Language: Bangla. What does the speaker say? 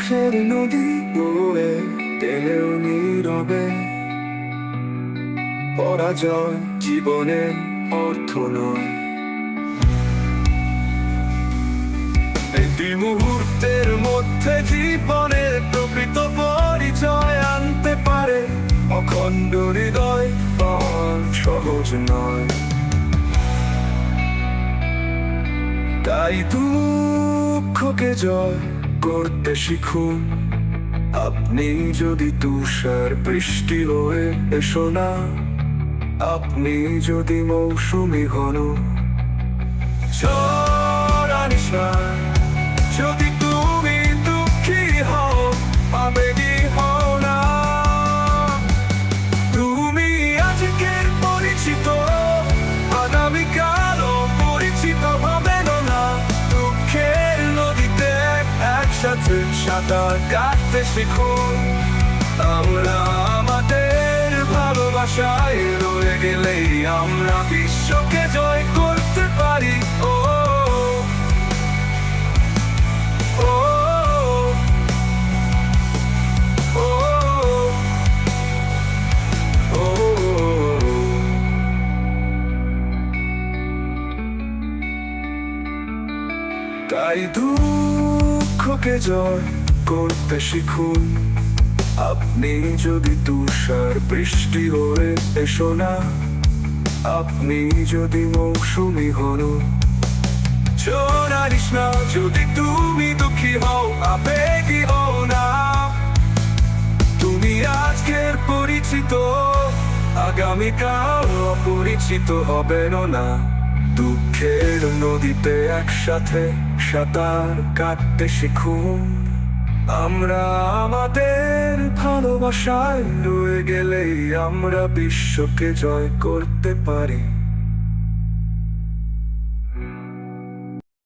দুঃখের নদী বয়ে গেলেও নীরবে, পরাজয় জীবনের অর্থ নয়। এই মুহূর্তের মধ্যে জীবনের প্রকৃত পরিচয় আনতে পারে অখণ্ড হৃদয়, পাওয়া সহজ নয়। তাই দুঃখকে জয় করতে শিখুন। আপনি যদি তুষার বৃষ্টি হয়ে এসো না, আপনি যদি মৌসুমি হন ঝড় আনিস না। যদি তুমি দুঃখী হও, আবেগী হও না। তুমি আজকের পরিচিত, আগামীকালও পরিচিত হবে না। দুঃখের নদীতে একসাথে সাঁতার কাটতে শিখুন। আমরা আমাদের ভালোবাসায় রয়ে গেলেই আমরা বিশ্বকে জয় করতে পারি। ও ও ও ও তাই দুঃখকে জয় করতে শিখুন। আপনি যদি তুষার বৃষ্টি হয়ে এসো না, আপনি যদি মৌসুমি হন ঝড় আনিস না। যদি তুমি দুঃখী হও, আবেগী হও না। তুমি আজকের পরিচিত, আগামীকাল অপরিচিত হবে না। দুঃখের নদীতে একসাথে সাঁতার কাটতে শিখুন। আমরা আমাদের ভালোবাসায় রয়ে গেলেই আমরা বিশ্বকে জয় করতে পারি।